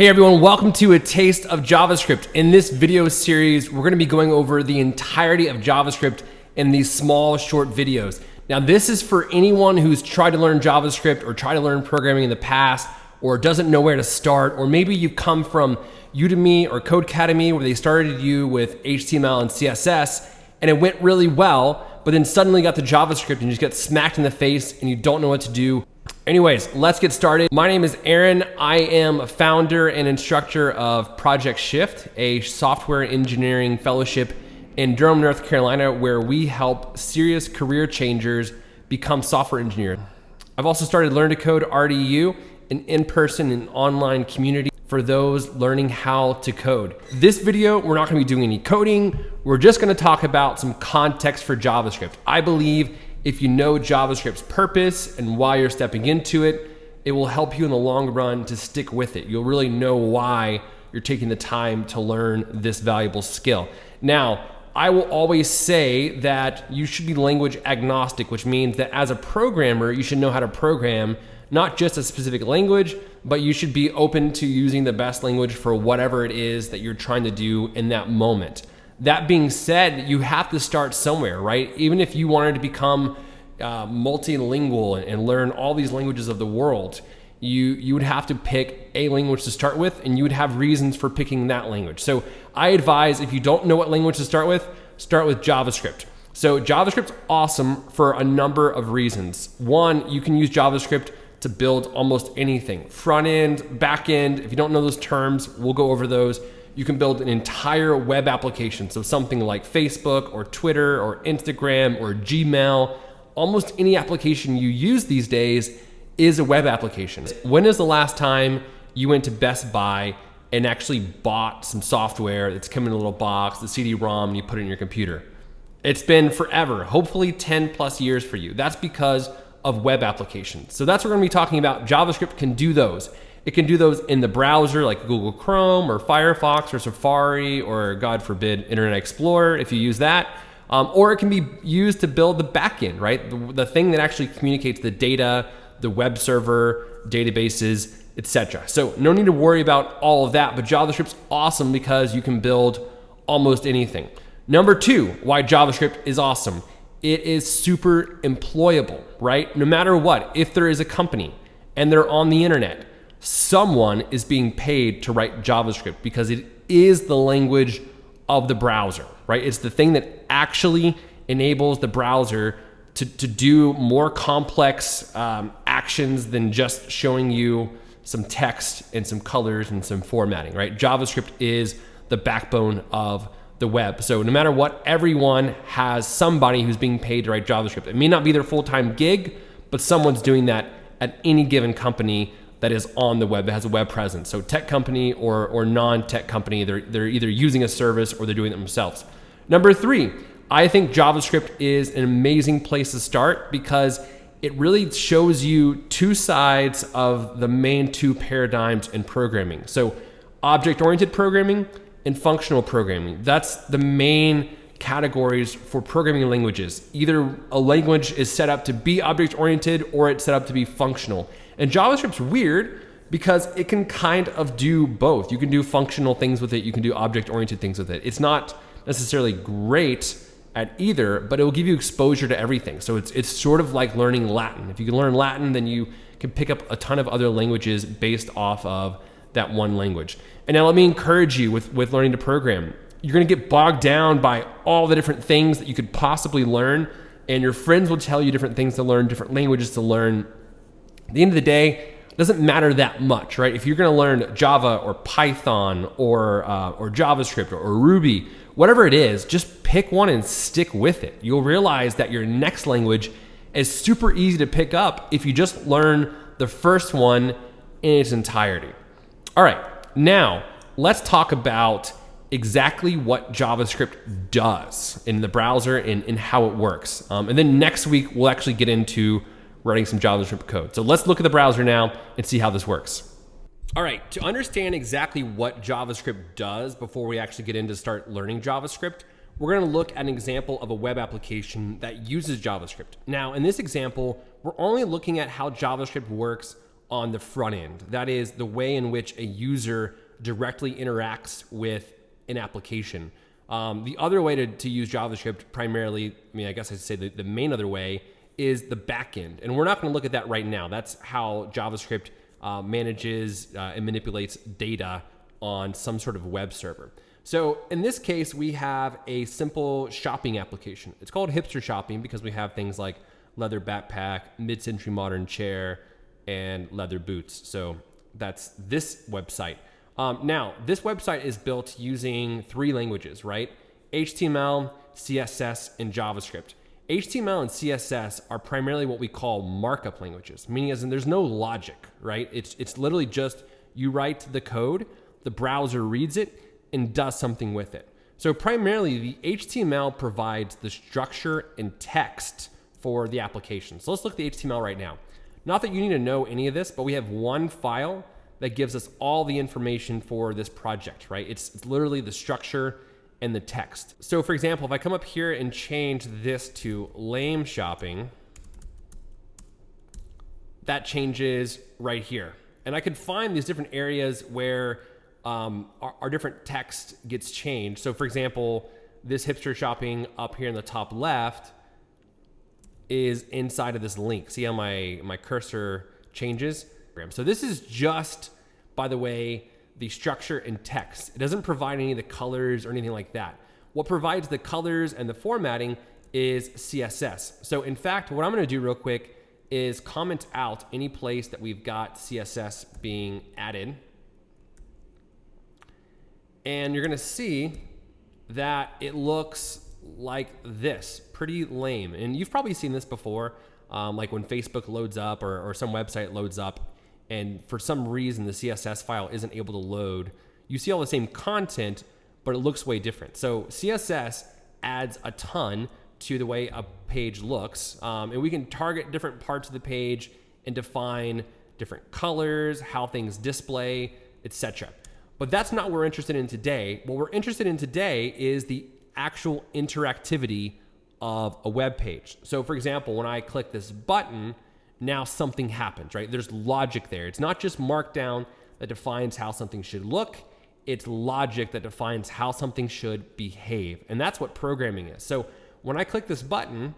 Hey everyone, welcome to A Taste of JavaScript. In this video series, we're going to be going over the entirety of JavaScript in these small, short videos. Now, this is for anyone who's tried to learn JavaScript or tried to learn programming in the past or doesn't know where to start, or maybe you've come from Udemy or Codecademy where they started you with HTML and CSS and it went really well, but then suddenly got to JavaScript and you just get smacked in the face and you don't know what to do. Anyways, let's get started. My name is Aaron. I am a founder and instructor of Project Shift, a software engineering fellowship in Durham, North Carolina, where we help serious career changers become software engineers. I've also started Learn to Code RDU, an in-person and online community for those learning how to code. This video, we're not gonna be doing any coding. We're just gonna talk about some context for JavaScript. I believe if you know JavaScript's purpose and why you're stepping into it, it will help you in the long run to stick with it. You'll really know why you're taking the time to learn this valuable skill. Now, I will always say that you should be language agnostic, which means that as a programmer, you should know how to program not just a specific language, but you should be open to using the best language for whatever it is that you're trying to do in that moment. That being said, you have to start somewhere, right? Even if you wanted to become multilingual and learn all these languages of the world, you would have to pick a language to start with, and you would have reasons for picking that language. So I advise, if you don't know what language to start with JavaScript. So JavaScript's awesome for a number of reasons. One, you can use JavaScript to build almost anything. Front end, back end, if you don't know those terms, we'll go over those. You can build an entire web application. So something like Facebook or Twitter or Instagram or Gmail, almost any application you use these days is a web application. When is the last time you went to Best Buy and actually bought some software that's come in a little box, the CD-ROM, and you put it in your computer? It's been forever, hopefully 10 plus years for you. That's because of web applications. So that's what we're gonna be talking about. JavaScript can do those. It can do those in the browser like Google Chrome or Firefox or Safari or, God forbid, Internet Explorer if you use that. Or it can be used to build the backend, right? The thing that actually communicates the data, the web server, databases, etc. So no need to worry about all of that, but JavaScript's awesome because you can build almost anything. Number two, why JavaScript is awesome. It is super employable, right? No matter what, if there is a company and they're on the internet, someone is being paid to write JavaScript because it is the language of the browser, right? It's the thing that actually enables the browser to do more complex actions than just showing you some text and some colors and some formatting, right? JavaScript is the backbone of the web. So no matter what, everyone has somebody who's being paid to write JavaScript. It may not be their full-time gig, but someone's doing that at any given company that is on the web, that has a web presence. So tech company or non-tech company, they're either using a service or they're doing it themselves. Number three, I think JavaScript is an amazing place to start because it really shows you two sides of the main two paradigms in programming. So object-oriented programming and functional programming. That's the main categories for programming languages. Either a language is set up to be object-oriented or it's set up to be functional. And JavaScript's weird because it can kind of do both. You can do functional things with it, you can do object-oriented things with it. It's not necessarily great at either, but it will give you exposure to everything. So it's sort of like learning Latin. If you can learn Latin, then you can pick up a ton of other languages based off of that one language. And now let me encourage you with learning to program. You're gonna get bogged down by all the different things that you could possibly learn, and your friends will tell you different things to learn, different languages to learn. At the end of the day, it doesn't matter that much, right? If you're gonna learn Java or Python or JavaScript or Ruby, whatever it is, just pick one and stick with it. You'll realize that your next language is super easy to pick up if you just learn the first one in its entirety. All right, now let's talk about exactly what JavaScript does in the browser and how it works. And then next week, we'll actually get into writing some JavaScript code. So let's look at the browser now and see how this works. All right, to understand exactly what JavaScript does before we actually get into start learning JavaScript, we're gonna look at an example of a web application that uses JavaScript. Now, in this example, we're only looking at how JavaScript works on the front end. That is the way in which a user directly interacts with an application. The other way to use JavaScript primarily, I guess I'd say the main other way is the backend. And we're not going to look at that right now. That's how JavaScript manages and manipulates data on some sort of web server. So in this case, we have a simple shopping application. It's called Hipster Shopping because we have things like leather backpack, mid-century modern chair, and leather boots. So that's this website. Now, this website is built using 3 languages, right? HTML, CSS, and JavaScript. HTML and CSS are primarily what we call markup languages, meaning as in there's no logic, right? It's literally just you write the code, the browser reads it, and does something with it. So primarily the HTML provides the structure and text for the application. So let's look at the HTML right now. Not that you need to know any of this, but we have one file that gives us all the information for this project, right? It's literally the structure and the text. So for example, if I come up here and change this to lame shopping, that changes right here. And I could find these different areas where our different text gets changed. So for example, this hipster shopping up here in the top left is inside of this link. See how my cursor changes? So this is just, by the way, the structure and text. It doesn't provide any of the colors or anything like that. What provides the colors and the formatting is CSS. So in fact, what I'm gonna do real quick is comment out any place that we've got CSS being added. And you're gonna see that it looks like this, pretty lame. And you've probably seen this before, like when Facebook loads up or some website loads up and for some reason the CSS file isn't able to load. You see all the same content, but it looks way different. So CSS adds a ton to the way a page looks. And we can target different parts of the page and define different colors, how things display, etc. But that's not what we're interested in today. What we're interested in today is the actual interactivity of a web page. So for example, when I click this button, now something happens, right? There's logic there. It's not just markdown that defines how something should look. It's logic that defines how something should behave. And that's what programming is. So when I click this button,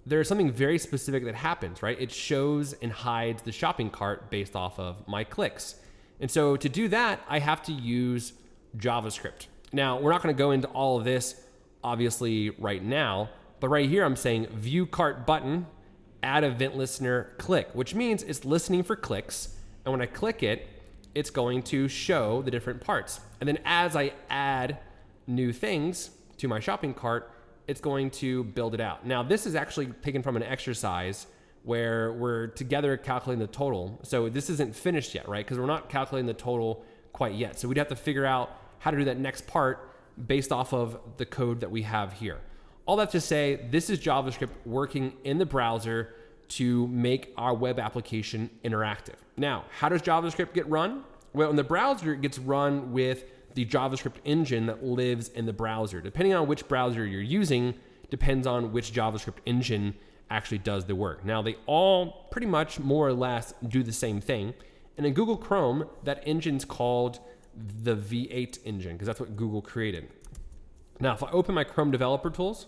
there's something very specific that happens, right? It shows and hides the shopping cart based off of my clicks. And so to do that, I have to use JavaScript. Now, we're not going to go into all of this, obviously, right now, but right here I'm saying view cart button, add event listener, click, which means it's listening for clicks. And when I click it, it's going to show the different parts. And then as I add new things to my shopping cart, it's going to build it out. Now, this is actually taken from an exercise where we're together calculating the total. So this isn't finished yet, right? Because we're not calculating the total quite yet. So we'd have to figure out how to do that next part based off of the code that we have here. All that to say, this is JavaScript working in the browser to make our web application interactive. Now, how does JavaScript get run? Well, in the browser, it gets run with the JavaScript engine that lives in the browser. Depending on which browser you're using, depends on which JavaScript engine actually does the work. Now, they all pretty much more or less do the same thing. And in Google Chrome, that engine's called the V8 engine because that's what Google created. Now, if I open my Chrome developer tools,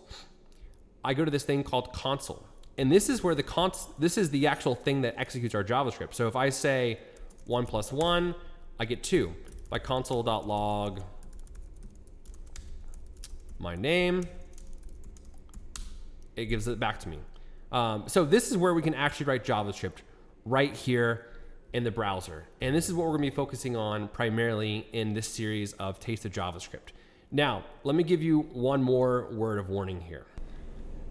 I go to this thing called console. And this is where this is the actual thing that executes our JavaScript. So if I say 1 + 1, I get 2 by console.log my name. It gives it back to me. So this is where we can actually write JavaScript right here in the browser. And this is what we're gonna be focusing on primarily in this series of Taste of JavaScript. Now, let me give you one more word of warning here.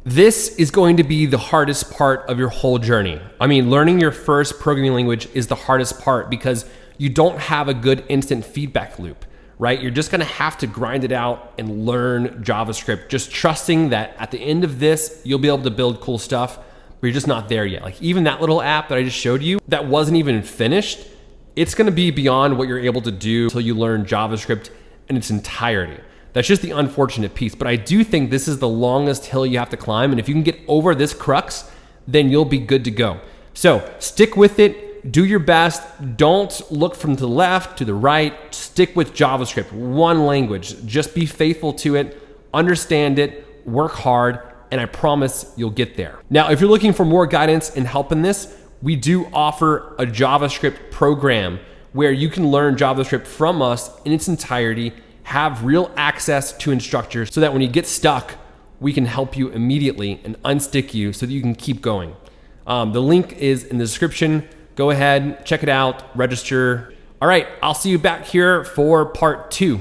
This is going to be the hardest part of your whole journey. I mean, learning your first programming language is the hardest part because you don't have a good instant feedback loop, right? You're just gonna have to grind it out and learn JavaScript, just trusting that at the end of this, you'll be able to build cool stuff, but you're just not there yet. Like even that little app that I just showed you that wasn't even finished, it's gonna be beyond what you're able to do until you learn JavaScript in its entirety. That's just the unfortunate piece. But I do think this is the longest hill you have to climb. And if you can get over this crux, then you'll be good to go. So stick with it. do your best. Don't look from the left to the right. Stick with JavaScript, one language. Just be faithful to it, understand it, work hard, and I promise you'll get there. Now, if you're looking for more guidance and help in this, we do offer a JavaScript program where you can learn JavaScript from us in its entirety, have real access to instructors so that when you get stuck, we can help you immediately and unstick you so that you can keep going. The link is in the description. Go ahead, check it out, register. All right, I'll see you back here for part 2.